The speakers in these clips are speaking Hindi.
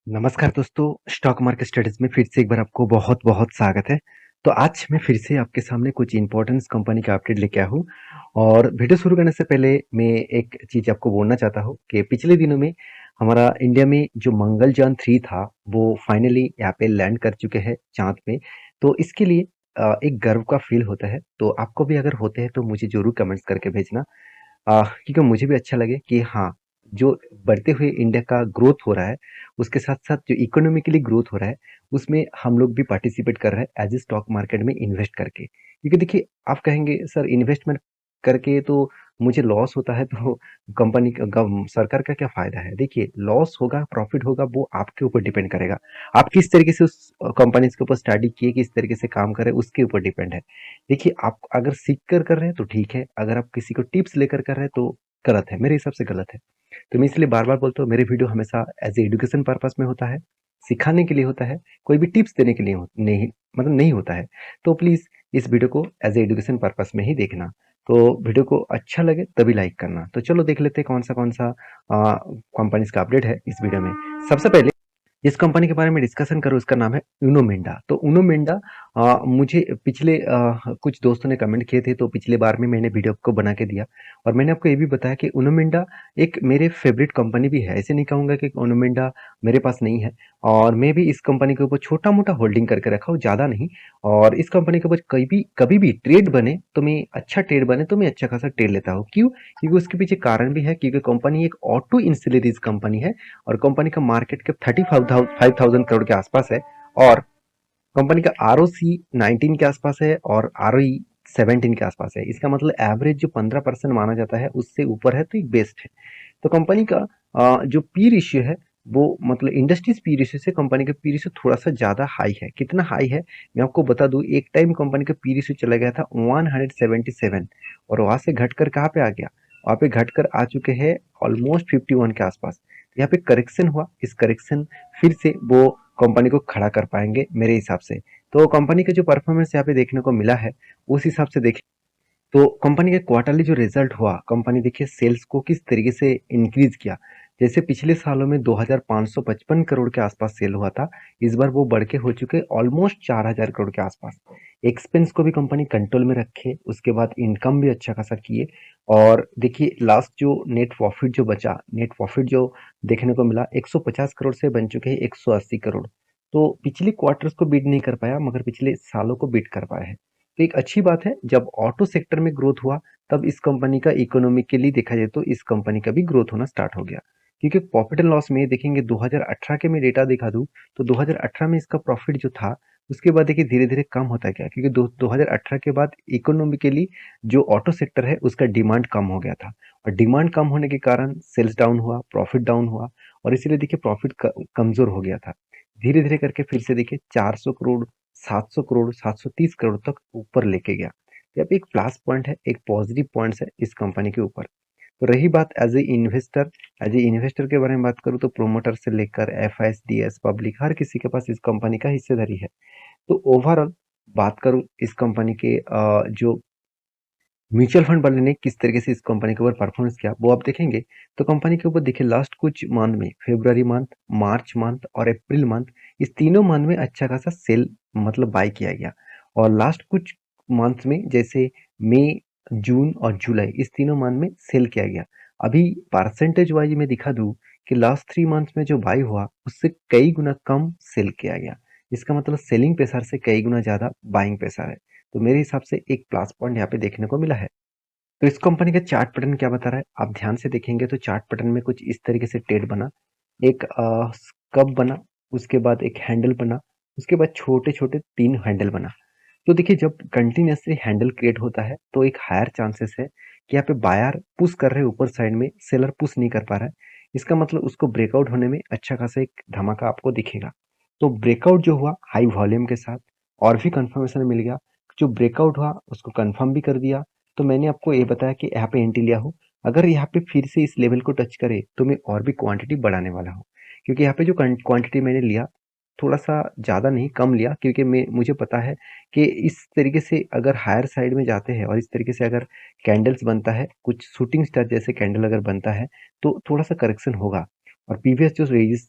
नमस्कार दोस्तों, स्टॉक मार्केट स्टडीज में फिर से एक बार आपको बहुत-बहुत स्वागत है। तो आज मैं फिर से आपके सामने कुछ इम्पोर्टेंस कंपनी का अपडेट लेके आया हूँ और वीडियो शुरू करने से पहले मैं एक चीज़ आपको बोलना चाहता हूँ कि पिछले दिनों में हमारा इंडिया में जो मंगलयान 3 था, वो फाइनली यहाँ पे लैंड कर चुके हैं चाँद पे। तो इसके लिए एक गर्व का फील होता है। तो आपको भी अगर होते हैं तो मुझे ज़रूर कमेंट्स करके भेजना। क्योंकि मुझे भी अच्छा लगे कि हाँ, जो बढ़ते हुए इंडिया का ग्रोथ हो रहा है, उसके साथ-साथ जो इकोनॉमिकली ग्रोथ हो रहा है, उसमें हम लोग भी पार्टिसिपेट कर रहे हैं एज़ ए स्टॉक मार्केट में इन्वेस्ट करके। क्योंकि देखिए, आप कहेंगे सर इन्वेस्टमेंट करके तो मुझे लॉस होता है तो कंपनी का गव सरकार का क्या फ़ायदा है? देखिए, लॉस होगा, प्रॉफिट होगा वो आपके ऊपर डिपेंड करेगा। आप किस तरीके से उस कंपनीज़ के ऊपर स्टडी किए, किस तरीके से काम कर रहे हैं, उसके ऊपर डिपेंड है। देखिए, आप अगर सीख कर रहे हैं तो ठीक है, अगर आप किसी को टिप्स लेकर कर रहे हैं तो गलत है, मेरे हिसाब से गलत है। तो मैं इसलिए बार-बार बोलता हूँ मेरे वीडियो हमेशा एज़ ए एजुकेशन पर्पज़ में होता है, सिखाने के लिए होता है, कोई भी टिप्स देने के लिए हो नहीं मतलब नहीं होता है। तो प्लीज़ इस वीडियो को एज़ ए एजुकेशन पर्पज़ में ही देखना। तो वीडियो को अच्छा लगे तभी लाइक करना। तो चलो देख लेते हैं कौन-सा कंपनीज़ का अपडेट है इस वीडियो में। सबसे पहले जिस कंपनी के बारे में डिस्कशन करूँ उसका नाम है यूनो मिंडा। तो यूनो मिंडा मुझे पिछले कुछ दोस्तों ने कमेंट किए थे तो पिछले बार में मैंने वीडियो को बना के दिया और मैंने आपको ये भी बताया कि यूनो मिंडा एक मेरे फेवरेट कंपनी भी है। ऐसे नहीं कहूँगा कि यूनो मिंडा मेरे पास नहीं है और मैं भी इस कंपनी के ऊपर छोटा-मोटा होल्डिंग करके रखा हूँ, ज़्यादा नहीं। और इस कंपनी के ऊपर कभी भी ट्रेड बने तो मैं अच्छा ट्रेड बने तो मैं अच्छा खासा ट्रेड लेता हूँ। क्यों? क्योंकि उसके पीछे कारण भी है क्योंकि कंपनी एक ऑटो इंसिलरीज कंपनी है और कंपनी का मार्केट कैप 35,000 करोड़ के आसपास है और कंपनी का आरओसी 19 के आसपास है और आरओई 17 के आसपास है। इसका मतलब एवरेज जो 15% माना जाता है उससे ऊपर है तो एक बेस्ट है। तो कंपनी का जो पी रेशियो है वो मतलब इंडस्ट्रीज पी रेशियो से कंपनी का पी रेशियो थोड़ा सा ज़्यादा हाई है। कितना हाई है मैं आपको बता दूं, एक टाइम कंपनी का पी रेशियो चला गया था 177 और वहां से घटकर कहाँ पे आ गया, वहां पे घटकर आ चुके हैं ऑलमोस्ट 51 के आसपास। यहाँ पे करेक्शन हुआ, इस करेक्शन फिर से वो कंपनी को खड़ा कर पाएंगे मेरे हिसाब से। तो कंपनी का जो परफॉर्मेंस यहाँ पे देखने को मिला है उस हिसाब से देखें तो कंपनी का क्वार्टरली जो रिजल्ट हुआ, कंपनी देखिए सेल्स को किस तरीके से इंक्रीज किया। जैसे पिछले सालों में 2,555 करोड़ के आसपास सेल हुआ था, इस बार वो बढ़ के हो चुके ऑलमोस्ट 4,000 करोड़ के आसपास। एक्सपेंस को भी कंपनी कंट्रोल में रखे, उसके बाद इनकम भी अच्छा खासा किए और देखिए लास्ट जो नेट प्रॉफिट जो बचा, नेट प्रॉफिट जो देखने को मिला 150 करोड़ से बन चुके हैं 180 करोड़। तो पिछले क्वार्टर्स को बीट नहीं कर पाया मगर पिछले सालों को बीट कर पाया है। तो एक अच्छी बात है, जब ऑटो सेक्टर में ग्रोथ हुआ तब इस कंपनी का इकोनॉमिकली देखा जाए तो इस कंपनी का भी ग्रोथ होना स्टार्ट हो गया। क्योंकि प्रॉफिट एंड लॉस में देखेंगे 2018 के मैं डेटा दिखा दूं तो 2018 में इसका प्रॉफिट जो था उसके बाद देखिए धीरे धीरे कम होता गया क्योंकि 2018 के बाद इकोनॉमिकली जो ऑटो सेक्टर है उसका डिमांड कम हो गया था और डिमांड कम होने के कारण सेल्स डाउन हुआ, प्रॉफिट डाउन हुआ और इसीलिए देखिए प्रॉफिट कमजोर हो गया था। धीरे धीरे करके फिर से देखिए 400 करोड़, 700 करोड़, 730 करोड़ तक ऊपर लेके गया। यहाँ पे एक प्लस पॉइंट है, एक पॉजिटिव पॉइंट्स है इस कंपनी के ऊपर। तो रही बात एज ए इन्वेस्टर के बारे में बात करूँ तो प्रोमोटर से लेकर एफआईएसडीएस पब्लिक हर किसी के पास इस कंपनी का हिस्सेदारी है। तो ओवरऑल बात करूँ इस कंपनी के जो म्यूचुअल फंड वाले ने किस तरीके से इस कंपनी के ऊपर परफॉर्मेंस किया वो आप देखेंगे तो कंपनी के ऊपर देखिए लास्ट कुछ मंथ में फरवरी मंथ, मार्च मंथ और अप्रैल मंथ, इस तीनों मंथ में अच्छा खासा सेल मतलब बाय किया गया और लास्ट कुछ मंथ में जैसे मई, जून और जुलाई इस तीनों मंथ में सेल किया गया। अभी परसेंटेज वाइज में दिखा दूं कि लास्ट 3 मंथ्स में जो बाय हुआ उससे कई गुना कम सेल किया गया। इसका मतलब सेलिंग प्रेशर से कई गुना ज्यादा बाइंग प्रेशर है। तो मेरे हिसाब से एक प्लस पॉइंट यहाँ पे देखने को मिला है। तो इस कंपनी का चार्ट पैटर्न क्या बता रहा है आप ध्यान से देखेंगे तो चार्ट पैटर्न में कुछ इस तरीके से ट्रेड बना, एक कप बना, उसके बाद एक हैंडल बना, उसके बाद छोटे छोटे 3 हैंडल बना। तो देखिए जब कंटिन्यूसली हैंडल क्रिएट होता है तो एक हायर चांसेस है कि यहाँ पे बायर पुश कर रहे हैं ऊपर साइड में, सेलर पुश नहीं कर पा रहा है। इसका मतलब उसको ब्रेकआउट होने में अच्छा खासा एक धमाका आपको दिखेगा। तो ब्रेकआउट जो हुआ हाई वॉल्यूम के साथ और भी कंफर्मेशन मिल गया, जो ब्रेकआउट हुआ उसको कंफर्म भी कर दिया। तो मैंने आपको ये बताया कि यहाँ पे एंट्री लिया हो, अगर यहाँ पे फिर से इस लेवल को टच करे तो मैं और भी क्वांटिटी बढ़ाने वाला हूँ। क्योंकि यहाँ पे जो क्वांटिटी मैंने लिया थोड़ा सा ज़्यादा नहीं कम लिया क्योंकि मैं मुझे पता है कि इस तरीके से अगर हायर साइड में जाते हैं और इस तरीके से अगर कैंडल्स बनता है, कुछ शूटिंग स्टार जैसे कैंडल अगर बनता है तो थोड़ा सा करेक्शन होगा। और प्रीवियस जो रेंज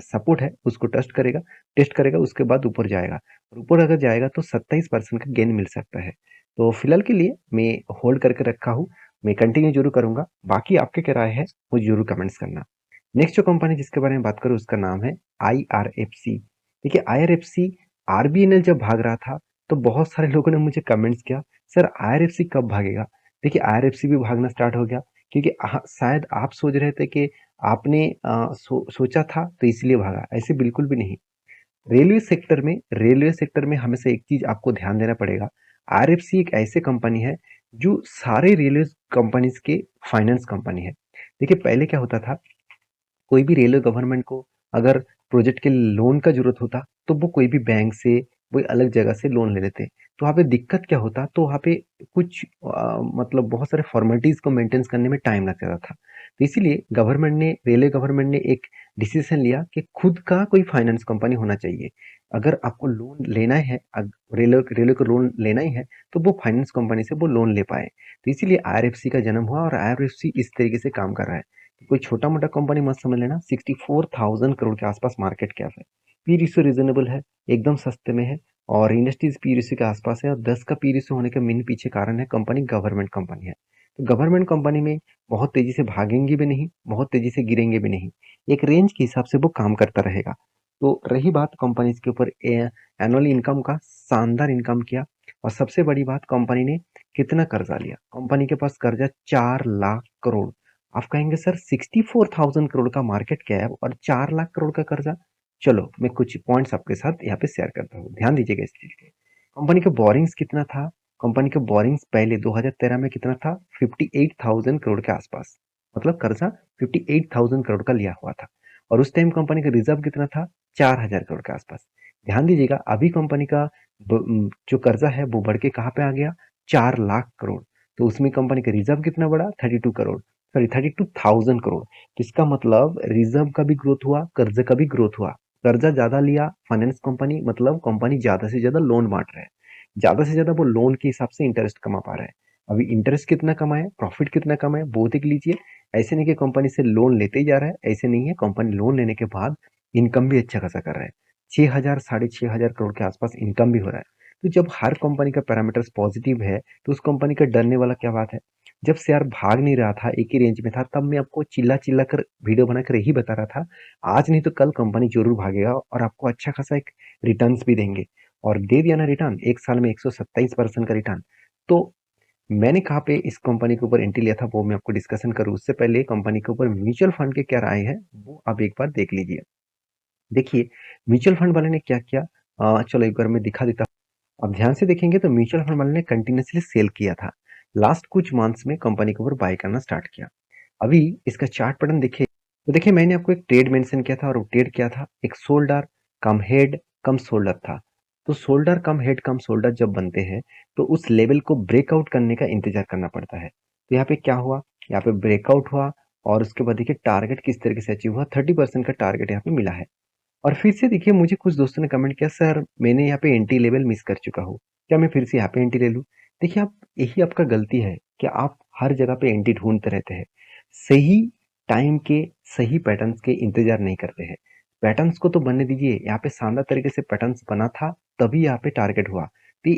सपोर्ट है उसको टेस्ट करेगा, उसके बाद ऊपर जाएगा, और ऊपर अगर जाएगा तो 27% का गेन मिल सकता है। तो फिलहाल के लिए मैं होल्ड करके रखा हूँ, मैं कंटिन्यू जरूर करूंगा। बाकी आपके क्या राय है वो जरूर कमेंट्स करना। नेक्स्ट जो कंपनी जिसके बारे में बात करूँ उसका नाम है IRFC। देखिए IRFC, RBNL जब भाग रहा था तो बहुत सारे लोगों ने मुझे कमेंट्स किया, सर IRFC कब भागेगा। देखिए IRFC भी भागना स्टार्ट हो गया, क्योंकि शायद आप सोच रहे थे कि आपने सोचा था तो इसलिए भागा, ऐसे बिल्कुल भी नहीं। रेलवे सेक्टर में हमेशा एक चीज आपको ध्यान देना पड़ेगा। आरएफसी एक ऐसे कंपनी है जो सारे रेलवे कंपनीज के फाइनेंस कंपनी है। देखिए पहले क्या होता था, कोई भी रेलवे गवर्नमेंट को अगर प्रोजेक्ट के लोन का जरूरत होता तो वो कोई भी बैंक से, कोई अलग जगह से लोन ले लेते। तो वहाँ पे दिक्कत क्या होता, तो वहाँ पे कुछ मतलब बहुत सारे फॉर्मेलिटीज को मेंटेन करने में टाइम लग जाता था। तो इसीलिए रेलवे गवर्नमेंट ने एक डिसीजन लिया कि खुद का कोई फाइनेंस कंपनी होना चाहिए। अगर आपको लोन लेना है, रेलवे रेलवे को लोन लेना ही है, तो वो फाइनेंस कंपनी से वो लोन ले पाए। तो इसीलिए आईआरएफसी का जन्म हुआ, और आईआरएफसी इस तरीके से काम कर रहा है। कोई छोटा मोटा कंपनी मत समझ लेना, 64,000 करोड़ के आसपास मार्केट कैप है। पी रेशियो रिजनेबल है, एकदम सस्ते में है, और इंडस्ट्रीज पी रेशियो के आसपास है, और 10 का पी रेशियो होने का मेन पीछे कारण है, कंपनी गवर्नमेंट कंपनी है। तो गवर्नमेंट कंपनी में बहुत तेजी से भागेंगे भी नहीं, बहुत तेजी से गिरेंगे भी नहीं, एक रेंज के हिसाब से वो काम करता रहेगा। तो रही बात कंपनी के ऊपर एनुअल इनकम का, शानदार इनकम किया। और सबसे बड़ी बात, कंपनी ने कितना कर्जा लिया, कंपनी के पास कर्जा 4 लाख करोड़। आप कहेंगे सर 64,000 करोड़ का मार्केट कैप और 4 लाख करोड़ का कर्जा। चलो मैं कुछ पॉइंट्स आपके साथ यहाँ पे शेयर करता हूँ, ध्यान दीजिएगा इस चीज के। कंपनी का बोरिंग्स कितना था, कंपनी का बोरिंग्स पहले 2013 में कितना था, 58,000 करोड़ के आसपास, मतलब कर्जा 58,000 करोड़ का लिया हुआ था। और उस टाइम कंपनी का रिजर्व कितना था, 4,000 करोड़ के आसपास। ध्यान दीजिएगा, अभी कंपनी का जो कर्जा है वो बढ़ के कहाँ पे आ गया, 4 लाख करोड़। तो उसमें कंपनी का रिजर्व कितना बढ़ा, 32 करोड़, सॉरी 32,000 करोड़। तो इसका मतलब रिजर्व का भी ग्रोथ हुआ, कर्ज का भी ग्रोथ हुआ। कर्जा ज्यादा लिया फाइनेंस कंपनी, मतलब कंपनी ज्यादा से ज्यादा लोन बांट रहा है, ज्यादा से ज्यादा वो लोन के हिसाब से इंटरेस्ट कमा पा रहा है। अभी इंटरेस्ट कितना कमाए, प्रॉफिट कितना कमाए, वो देख लीजिए। ऐसे नहीं कि कंपनी से लोन लेते ही जा रहा है, ऐसे नहीं है, कंपनी लोन लेने के बाद इनकम भी अच्छा खासा कर रहा है। 6,000 साढ़े 6,000 करोड़ के आसपास इनकम भी हो रहा है। तो जब हर कंपनी का पैरामीटर्स पॉजिटिव है तो उस कंपनी का डरने वाला क्या बात है। जब शेयर भाग नहीं रहा था, एक ही रेंज में था, तब मैं आपको चिल्ला चिल्ला कर वीडियो बनाकर यही बता रहा था, आज नहीं तो कल कंपनी जरूर भागेगा और आपको अच्छा खासा एक रिटर्न्स भी देंगे। और दे दिया ना रिटर्न, एक साल में 127% का रिटर्न। तो मैंने कहाँ पे इस कंपनी के ऊपर एंट्री लिया था वो मैं आपको डिस्कशन करूँ उससे पहले कंपनी के ऊपर म्यूचुअल फंड के क्या राय है वो आप एक बार देख लीजिए। देखिए म्यूचुअल फंड वाले ने क्या किया, चलो एक बार मैं दिखा देता हूँ। अब ध्यान से देखेंगे तो म्यूचुअल फंड वाले ने कंटिन्यूसली सेल किया था, लास्ट कुछ मंथ्स में कंपनी के ऊपर बाय करना स्टार्ट किया। अभी इसका चार्ट पैटर्न देखिए, तो देखिए मैंने आपको एक ट्रेड मेंशन किया था, और वो ट्रेड क्या था, एक शोल्डर कम हेड कम शोल्डर था। तो शोल्डर कम हेड कम शोल्डर जब बनते हैं तो उस लेवल को ब्रेकआउट करने का इंतजार करना पड़ता है। तो यहाँ पे क्या हुआ, यहाँ पे ब्रेकआउट हुआ, और उसके बाद देखिए टारगेट किस तरीके से अचीव हुआ, 30% का टारगेट यहाँ पे मिला है। और फिर से देखिए मुझे कुछ दोस्तों ने कमेंट किया, सर मैंने यहाँ पे एंट्री लेवल मिस कर चुका हूँ, क्या मैं फिर से यहाँ पे एंट्री ले लूँ। देखिए आप, यही आपका गलती है कि आप हर जगह पे एंट्री ढूंढते रहते हैं, सही टाइम के सही पैटर्न्स के इंतजार नहीं करते हैं। पैटर्न्स को तो बनने दीजिए, यहाँ पे शानदार तरीके से पैटर्न्स बना था, तभी यहाँ पे टारगेट हुआ। तो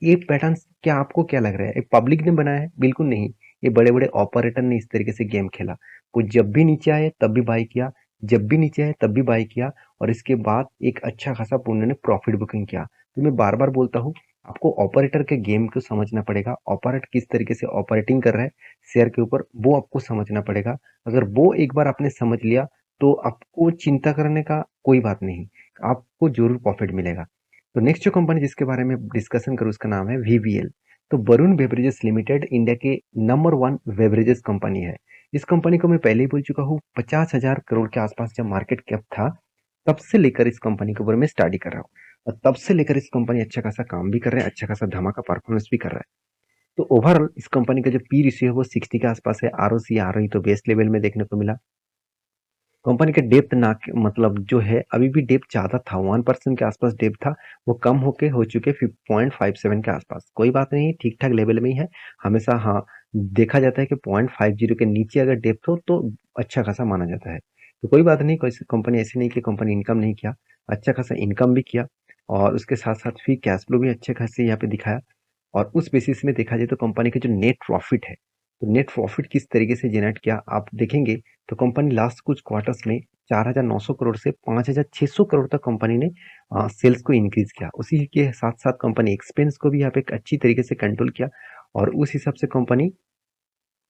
ये पैटर्न्स क्या आपको क्या लग रहा है पब्लिक ने बनाया है, बिल्कुल नहीं। ये बड़े बड़े ऑपरेटर ने इस तरीके से गेम खेला, वो जब भी नीचे आए तब भी बाई किया, जब भी नीचे आए तब भी बाई किया, और इसके बाद एक अच्छा खासा पुण्य ने प्रॉफिट बुकिंग किया। तो मैं बार बार बोलता हूँ, आपको ऑपरेटर के गेम को समझना पड़ेगा, ऑपरेटर किस तरीके से ऑपरेटिंग कर रहा है शेयर के ऊपर, वो आपको समझना पड़ेगा। अगर वो एक बार आपने समझ लिया तो आपको चिंता करने का कोई बात नहीं, आपको जरूर प्रॉफिट मिलेगा। तो नेक्स्ट जो कंपनी जिसके बारे में डिस्कशन करूँ उसका नाम है वीवीएल। तो वरुण बेवरेजेस लिमिटेड इंडिया के नंबर 1 बेवरेजेस कंपनी है। इस कंपनी को मैं पहले ही बोल चुका हूँ, 50,000 करोड़ के आसपास जब मार्केट कैप था तब से लेकर इस कंपनी के ऊपर मैं स्टडी कर रहा हूँ, और तब से लेकर इस कंपनी अच्छा खासा काम भी कर रहा है, अच्छा खासा धमाका परफॉर्मेंस भी कर रहा है। तो ओवरऑल इस कंपनी का जो पी रेशियो है वो 60 के आसपास है, आरओई तो बेस्ट लेवल में देखने को मिला। कंपनी का डेप्थ ना मतलब जो है अभी भी डेप्थ ज्यादा था, 1% के आसपास डेप्थ था, वो कम हो चुके 0.57 के आसपास। कोई बात नहीं, ठीक ठाक लेवल में ही है हमेशा। हाँ, देखा जाता है कि 0.50 के नीचे अगर डेप्थ हो तो अच्छा खासा माना जाता है। तो कोई बात नहीं, कोई कंपनी ऐसी नहीं कि कंपनी इनकम नहीं किया, अच्छा खासा इनकम भी किया और उसके साथ-साथ फिर कैश फ्लो भी अच्छे खासे यहाँ पे दिखाया। और उस बेसिस में देखा जाए तो कंपनी का जो नेट प्रॉफिट है, तो नेट प्रॉफिट किस तरीके से जनरेट किया आप देखेंगे तो कंपनी लास्ट कुछ क्वार्टर्स में 4,900 करोड़ से 5,600 करोड़ तक कंपनी ने सेल्स को इंक्रीज किया। उसी के साथ साथ कंपनी एक्सपेंस को भी यहाँ पे एक अच्छी तरीके से कंट्रोल किया और उस हिसाब से कंपनी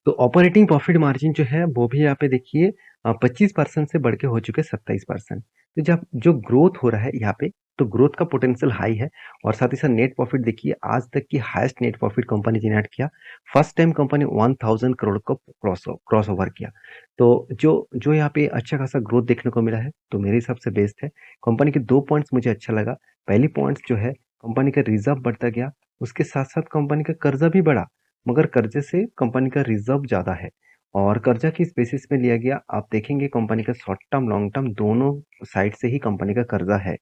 तो ऑपरेटिंग प्रॉफिट मार्जिन जो है वो भी यहाँ पे देखिए 25% से बढ़ के हो चुके 27%। तो जब जो ग्रोथ हो रहा है यहाँ पे तो ग्रोथ का पोटेंशियल हाई है और साथ ही साथ नेट प्रॉफिट देखिए आज तक की highest net profit company generate किया। फर्स्ट टाइम कंपनी 1000 करोड़ को क्रॉस ओवर किया। तो जो जो यहाँ पे अच्छा खासा ग्रोथ देखने को मिला है तो मेरे हिसाब से बेस्ट है। कंपनी के 2 पॉइंट्स मुझे अच्छा लगा। पहली पॉइंट्स जो है कंपनी का रिजर्व बढ़ता गया, उसके साथ-साथ कंपनी का कर्जा भी बढ़ा। मगर कर्जे से कंपनी का रिजर्व ज़्यादा है और कर्जा किस बेसिस पे लिया गया आप देखेंगे कंपनी का शॉर्ट टर्म लॉन्ग टर्म दोनों साइड से ही कंपनी का कर्जा है।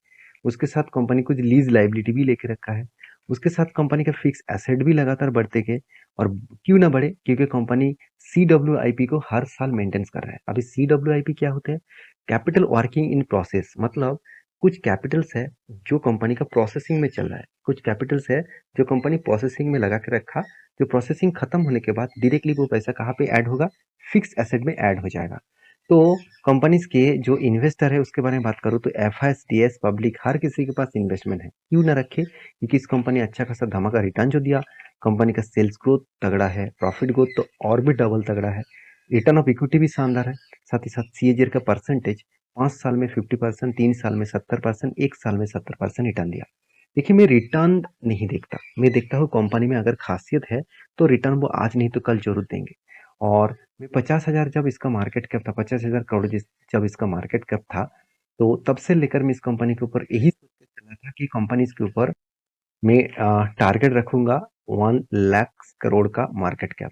उसके साथ कंपनी कुछ लीज लायबिलिटी भी लेके रखा है। उसके साथ कंपनी का फिक्स एसेट भी लगातार बढ़ते गए और क्यों ना बढ़े क्योंकि कंपनी CWIP को हर साल मेंटेन्स कर रहा है। अभी CWIP क्या होते हैं? कैपिटल वर्किंग इन प्रोसेस मतलब कुछ कैपिटल्स है जो कंपनी का प्रोसेसिंग में चल रहा है, कुछ कैपिटल्स है जो कंपनी प्रोसेसिंग में लगा के रखा, जो प्रोसेसिंग खत्म होने के बाद डायरेक्टली वो पैसा कहाँ पे ऐड होगा? फिक्स एसेट में ऐड हो जाएगा। तो कंपनीज के जो इन्वेस्टर है उसके बारे में बात करूँ तो एफआईएस पब्लिक हर किसी के पास इन्वेस्टमेंट है, क्यों ना रखे? क्योंकि इस कंपनी अच्छा खासा धमाका रिटर्न जो दिया, कंपनी का सेल्स ग्रोथ तगड़ा है, प्रॉफिट ग्रोथ तो और भी डबल तगड़ा है, रिटर्न ऑफ इक्विटी भी शानदार है, साथ ही साथ सीएजीआर का परसेंटेज 5 साल में 50%, 3 साल में 70%, 1 साल में 70% रिटर्न दिया। देखिए मैं रिटर्न नहीं देखता, मैं देखता हूँ कंपनी में अगर खासियत है तो रिटर्न वो आज नहीं तो कल जरूर देंगे। और मैं 50,000 जब इसका मार्केट कैप था, 50,000 करोड़ जब इसका मार्केट कैप था तो तब से लेकर मैं इस कंपनी के ऊपर यही सोच के चला था कि कंपनी इसके ऊपर मैं टारगेट रखूंगा 1 लाख करोड़ का मार्केट कैप।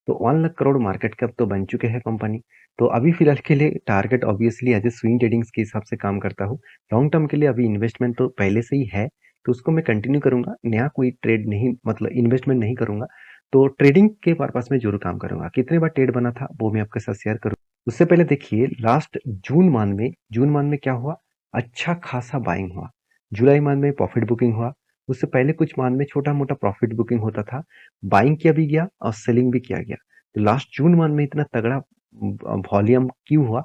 तो 1 लाख करोड़ मार्केट कैप तो बन चुके हैं कंपनी। तो अभी फिलहाल के लिए target obviously as a swing tradings के हिसाब से काम करता हूँ। लॉन्ग टर्म के लिए अभी इन्वेस्टमेंट तो पहले से ही है तो उसको मैं कंटिन्यू करूंगा, नया कोई ट्रेड नहीं मतलब इन्वेस्टमेंट नहीं करूंगा। तो ट्रेडिंग के पर्पस में जरूर काम करूंगा। कितने बार ट्रेड बना था वो मैं आपके साथ शेयर करूँ। उससे पहले देखिए लास्ट जून मंथ में क्या हुआ, अच्छा खासा बाइंग हुआ। जुलाई मंथ में प्रॉफिट बुकिंग हुआ। उससे पहले कुछ मंथ में छोटा मोटा प्रॉफिट बुकिंग होता था, बाइंग किया भी गया और सेलिंग भी किया गया। तो लास्ट जून मंथ में इतना तगड़ा वॉल्यूम क्यों हुआ?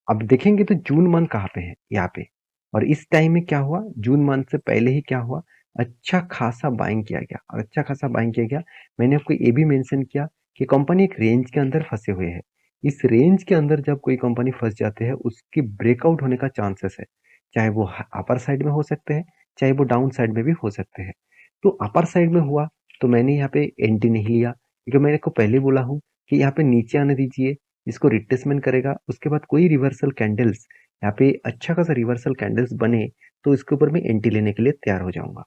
अब देखेंगे तो जून मंथ कहाँ पे है यहाँ पे, और इस टाइम में क्या हुआ जून मंथ से पहले ही क्या हुआ, अच्छा खासा बाइंग किया गया और अच्छा खासा बाइंग किया गया। मैंने आपको ये भी मेंशन किया कि कंपनी एक रेंज के अंदर फंसे हुए हैं। इस रेंज के अंदर जब कोई कंपनी फंस जाते हैं उसकी ब्रेकआउट होने का चांसेस है, चाहे वो अपर साइड में हो सकते हैं, चाहे वो डाउन साइड में भी हो सकते हैं। तो अपर साइड में हुआ तो मैंने यहाँ पे एंट्री नहीं लिया क्योंकि मैंने को पहले बोला हूँ कि यहाँ पे नीचे आने दीजिए, इसको रिट्रेसमेंट करेगा, उसके बाद कोई रिवर्सल कैंडल्स यहाँ पे अच्छा खासा रिवर्सल कैंडल्स बने तो इसके ऊपर मैं एंट्री लेने के लिए तैयार हो जाऊंगा।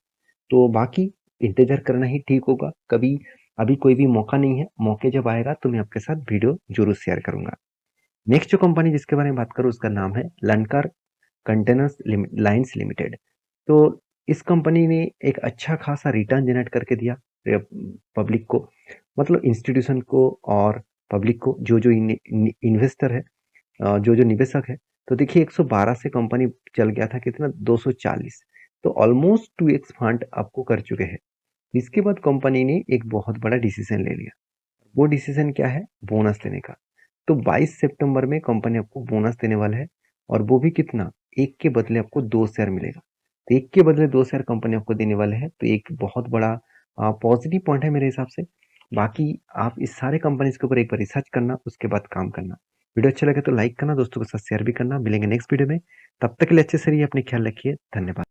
तो बाकी इंतजार करना ही ठीक होगा। कभी अभी कोई भी मौका नहीं है, मौके जब आएगा तो मैं आपके साथ वीडियो जरूर शेयर करूंगा। नेक्स्ट जो कंपनी जिसके बारे में बात करूँ उसका नाम है लंकार कंटेनर्स लाइन्स लिमिटेड। तो इस कंपनी ने एक अच्छा खासा रिटर्न जनरेट करके दिया पब्लिक को, मतलब इंस्टीट्यूशन को और पब्लिक को, जो जो इन्वेस्टर है, जो जो निवेशक है। तो देखिए 112 से कंपनी चल गया था कितना 240, तो ऑलमोस्ट 2x फंड आपको कर चुके हैं। इसके बाद कंपनी ने एक बहुत बड़ा डिसीजन ले लिया। वो डिसीजन क्या है, बोनस देने का। तो 22 सितंबर में कंपनी आपको बोनस देने वाला है और वो भी कितना, एक के बदले आपको 2 शेयर मिलेगा। तो एक के बदले 2 शेयर कंपनी आपको देने वाले है, तो एक बहुत बड़ा पॉजिटिव पॉइंट है मेरे हिसाब से। बाकी आप इस सारे कंपनीज के ऊपर एक बार रिसर्च करना, उसके बाद काम करना। वीडियो अच्छा लगे तो लाइक करना, दोस्तों के साथ शेयर भी करना। मिलेंगे नेक्स्ट वीडियो में, तब तक के लिए अच्छे से रहिए, अपने ख्याल रखिए, धन्यवाद।